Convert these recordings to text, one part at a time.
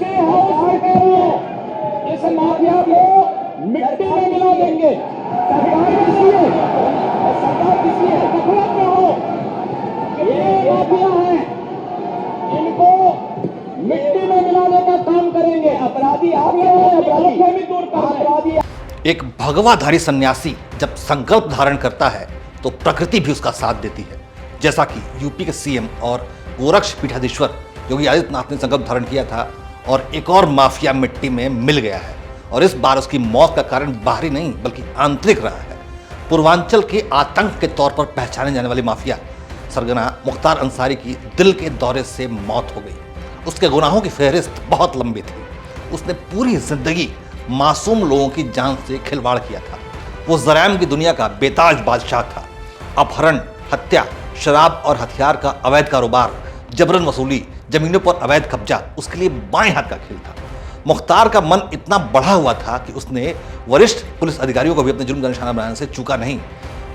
ऐसे हाउस सरकारों इस माफिया को मिट्टी में मिला देंगे। सरकार किसी है, सरकार किसी है, गफलत में हो, ये माफिया है, इनको मिट्टी में मिलाने का काम करेंगे। अपराधी आप हैं, अपराधी दूर कर अपराधी। एक भगवाधारी सन्यासी जब संकल्प धारण करता है तो प्रकृति भी उसका साथ देती है, जैसा कि यूपी के सीएम और गोरक्ष पीठाधीश्वर योगी आदित्यनाथ ने संकल्प धारण किया था और एक और माफिया मिट्टी में मिल गया है। और इस बार उसकी मौत का कारण बाहरी नहीं बल्कि आंतरिक रहा है। पूर्वांचल के आतंक के तौर पर पहचाने जाने वाली माफिया सरगना मुख्तार अंसारी की दिल के दौरे से मौत हो गई। उसके गुनाहों की फहरिस्त बहुत लंबी थी। उसने पूरी जिंदगी मासूम लोगों की जान से खिलवाड़ किया था। वो जराइम की दुनिया का बेताज बादशाह था। अपहरण, हत्या, शराब और हथियार का अवैध कारोबार, जबरन वसूली, जमीनों पर अवैध कब्जा उसके लिए बाएं हाथ का खेल था। मुख्तार का मन इतना बढ़ा हुआ था कि उसने वरिष्ठ पुलिस अधिकारियों को भी अपने जुर्म का निशाना बनाने से चूका नहीं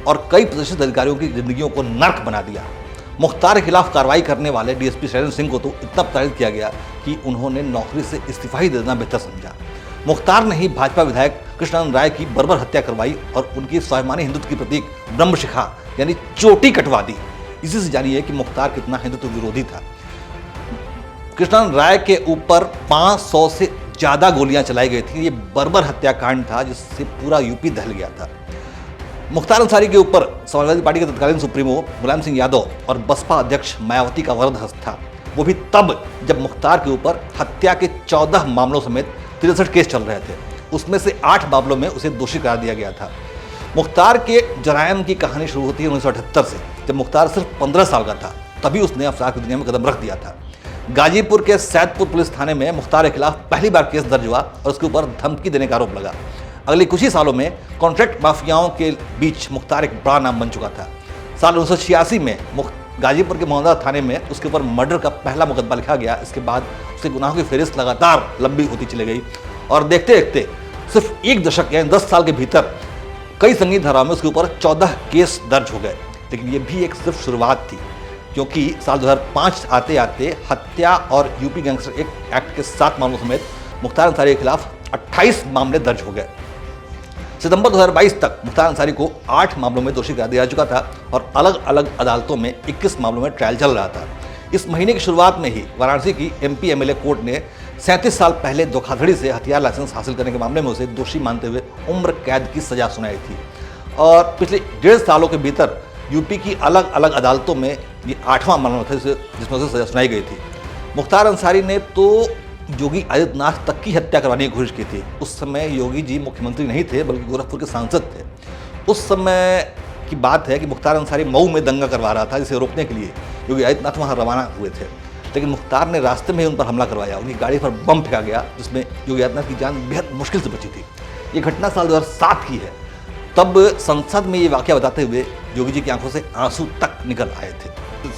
और कई प्रतिष्ठित अधिकारियों की जिंदगियों को नर्क बना दिया। मुख्तार के खिलाफ कार्रवाई करने वाले डीएसपी शैलेंद्र सिंह को तो इतना प्रताड़ित किया गया कि उन्होंने नौकरी से इस्तीफा ही देना बेहतर समझा। मुख्तार ने ही भाजपा विधायक कृष्णानंद राय की बर्बर हत्या करवाई और उनकी स्वाभिमानी हिंदुत्व की प्रतीक ब्रह्मशिखा यानी चोटी कटवा दी। इसी से जानिए कि मुख्तार कितना हिंदुत्व विरोधी था। कृष्णानंद राय के ऊपर 500 से ज्यादा गोलियां चलाई गई थी। ये बर्बर हत्याकांड था जिससे पूरा यूपी दहल गया था। मुख्तार अंसारी के ऊपर समाजवादी पार्टी के तत्कालीन सुप्रीमो मुलायम सिंह यादव और बसपा अध्यक्ष मायावती का वरद हस्त था। वो भी तब जब मुख्तार के ऊपर हत्या के 14 मामलों समेत 63 केस चल रहे थे। उसमें से 8 मामलों में उसे दोषी करार दिया गया था। मुख्तार के जराइम की कहानी शुरू होती है 1978 से, जब मुख्तार सिर्फ 15 साल का था। तभी उसने अफराद की दुनिया में कदम रख दिया था। गाजीपुर के सैदपुर पुलिस थाने में मुख्तार के खिलाफ पहली बार केस दर्ज हुआ और उसके ऊपर धमकी देने का आरोप लगा। अगले कुछ ही सालों में कॉन्ट्रैक्ट माफियाओं के बीच मुख्तार एक बड़ा नाम बन चुका था। साल 1986 में गाजीपुर के मोहम्मदा थाने में उसके ऊपर मर्डर का पहला मुकदमा लिखा गया। इसके बाद उसके गुनाहों की फहरिस्त लगातार लंबी होती चली गई और देखते देखते सिर्फ एक दशक यानी 10 साल के भीतर कई संगीन धाराओं में उसके ऊपर 14 केस दर्ज हो गए। लेकिन ये भी एक सिर्फ शुरुआत थी, क्योंकि साल 2005 आते आते हत्या और यूपी गैंगस्टर एक्ट के 7 मामलों समेत मुख्तार अंसारी के खिलाफ 28 मामले दर्ज हो गए। सितंबर 2022 तक मुख्तार अंसारी को 8 मामलों में दोषी करार दिया जा चुका था और अलग अलग अदालतों में 21 मामलों में ट्रायल चल रहा था। इस महीने की शुरुआत में ही वाराणसी की MP MLA कोर्ट ने 37 साल पहले धोखाधड़ी से हथियार लाइसेंस हासिल करने के मामले में उसे दोषी मानते हुए उम्र कैद की सजा सुनाई थी। और पिछले 1.5 सालों के भीतर यूपी की अलग अलग अदालतों में ये 8वां मामला था जिसमें उसे सजा सुनाई गई थी। मुख्तार अंसारी ने तो योगी आदित्यनाथ तक की हत्या करवाने की कोशिश की थी। उस समय योगी जी मुख्यमंत्री नहीं थे बल्कि गोरखपुर के सांसद थे। उस समय की बात है कि मुख्तार अंसारी मऊ में दंगा करवा रहा था, जिसे रोकने के लिए योगी आदित्यनाथ वहाँ रवाना हुए थे। लेकिन मुख्तार ने रास्ते में ही उन पर हमला करवाया। उनकी गाड़ी पर बम फेंका गया जिसमें योगी आदित्यनाथ की जान बेहद मुश्किल से बची थी। ये घटना साल 2007 की है। तब संसद में ये वाकया बताते हुए योगी जी की आंखों से आंसू तक निकल आए थे।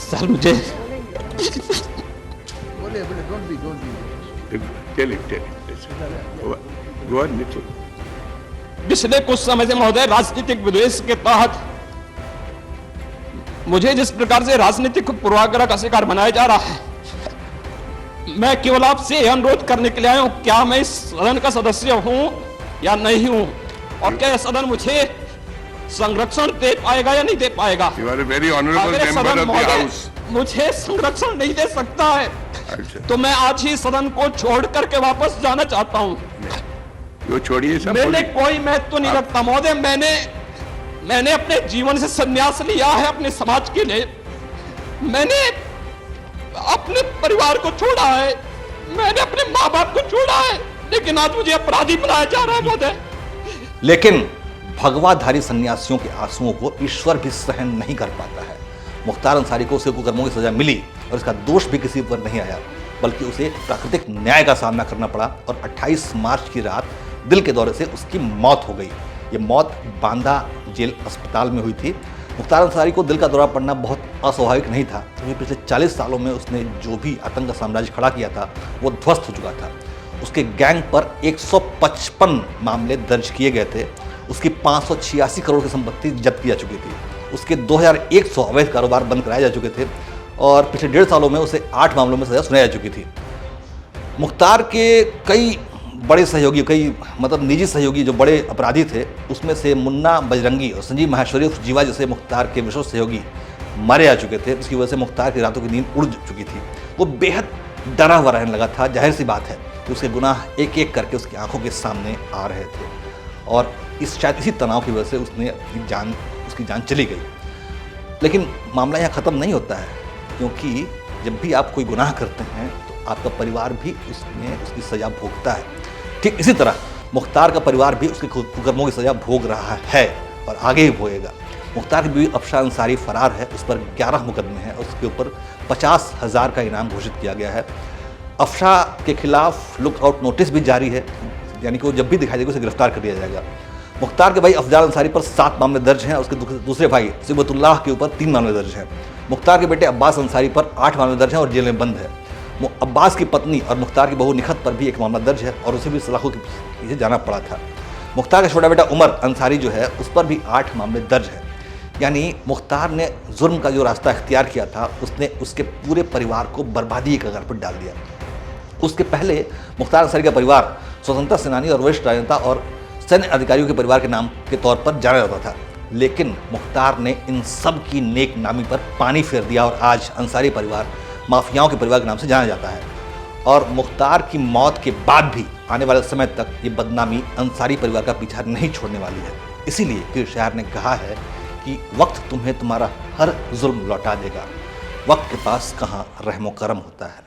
सर मुझे पिछले कुछ समय से महोदय राजनीतिक विद्वेष के तहत मुझे जिस प्रकार से राजनीतिक पूर्वाग्रह का शिकार बनाया जा रहा है, मैं केवल आपसे यह अनुरोध करने के लिए आया हूं, क्या मैं इस सदन का सदस्य हूं या नहीं हूं, और क्या यह सदन मुझे संरक्षण दे पाएगा या नहीं दे पाएगा। मुझे संरक्षण नहीं दे सकता है तो मैं आज ही सदन को छोड़ करके वापस जाना चाहता हूं। वो छोड़िए सब। मैंने कोई महत्व नहीं रखता महोदय। मैंने अपने जीवन से संन्यास लिया है अपने समाज के लिए। मैंने अपने परिवार को छोड़ा है, मैंने अपने माँ बाप को छोड़ा है, लेकिन आज मुझे अपराधी बनाया जा रहा है महोदय। लेकिन भगवाधारी सन्यासियों के आंसुओं को ईश्वर भी सहन नहीं कर पाता है। मुख्तार अंसारी को उसे कुकर्मों की सजा मिली और इसका दोष भी किसी पर नहीं आया, बल्कि उसे प्राकृतिक न्याय का सामना करना पड़ा और 28 मार्च की रात दिल के दौरे से उसकी मौत हो गई। ये मौत बांदा जेल अस्पताल में हुई थी। मुख्तार अंसारी को दिल का दौरा पड़ना बहुत अस्वाभाविक नहीं था, क्योंकि पिछले 40 सालों में उसने जो भी आतंक का साम्राज्य खड़ा किया था वो ध्वस्त हो चुका था। उसके गैंग पर 155 मामले दर्ज किए गए थे। उसकी 586 करोड़ की संपत्ति जब्त की जा चुकी थी। उसके 2100 अवैध कारोबार बंद कराए जा चुके थे और पिछले 1.5 सालों में उसे 8 मामलों में सजा सुनाई जा चुकी थी। मुख्तार के कई बड़े सहयोगी, कई मतलब निजी सहयोगी जो बड़े अपराधी थे, उसमें से मुन्ना बजरंगी और संजीव माहेश्वरी उर्फ जीवा जैसे मुख्तार के विश्वस्त सहयोगी मारे जा चुके थे। इसकी वजह से मुख्तार की रातों की नींद उड़ चुकी थी। वो बेहद डरा हुआ रहने लगा था। जाहिर सी बात है कि उसके गुनाह एक एक करके उसकी आंखों के सामने आ रहे थे और शायद इसी तनाव की वजह से उसकी जान चली गई। लेकिन मामला यहाँ ख़त्म नहीं होता है, क्योंकि जब भी आप कोई गुनाह करते हैं तो आपका परिवार भी उसमें उसकी सज़ा भोगता है। ठीक इसी तरह मुख्तार का परिवार भी उसके कुकर्मों की सज़ा भोग रहा है और आगे ही भोगेगा। मुख्तार की बीवी अफशा अंसारी फरार है, उस पर 11 मुकदमे हैं और उसके ऊपर 50,000 का इनाम घोषित किया गया है। अफशा के खिलाफ लुकआउट नोटिस भी जारी है, यानी कि वो जब भी दिखाई देगा उसे गिरफ्तार कर लिया जाएगा। मुख्तार के भाई अफजाल अंसारी पर 7 मामले दर्ज हैं और उसके दूसरे भाई सिबतुल्लाह के ऊपर 3 मामले दर्ज हैं। मुख्तार के बेटे अब्बास अंसारी पर 8 मामले दर्ज हैं और जेल में बंद है। अब्बास की पत्नी और मुख्तार की बहू निखत पर भी 1 मामला दर्ज है और उसे भी सलाखों के पीछे जाना पड़ा था। मुख्तार का छोटा बेटा उमर अंसारी जो है उस पर भी 8 मामले दर्ज है। यानी मुख्तार ने जुर्म का जो रास्ता इख्तियार किया था, उसने उसके पूरे परिवार को बर्बादी के कगार पर डाल दिया। उसके पहले मुख्तार अंसारी का परिवार स्वतंत्रता सेनानी और वरिष्ठ राजनेता और सैन्य अधिकारियों के परिवार के नाम के तौर पर जाना जाता था, लेकिन मुख्तार ने इन सब की नेक नामी पर पानी फेर दिया और आज अंसारी परिवार माफियाओं के परिवार के नाम से जाना जाता है। और मुख्तार की मौत के बाद भी आने वाले समय तक ये बदनामी अंसारी परिवार का पीछा नहीं छोड़ने वाली है। इसीलिए पीर शायर ने कहा है कि वक्त तुम्हें तुम्हारा हर जुल्म लौटा देगा, वक्त के पास कहाँ रहमो करम होता है।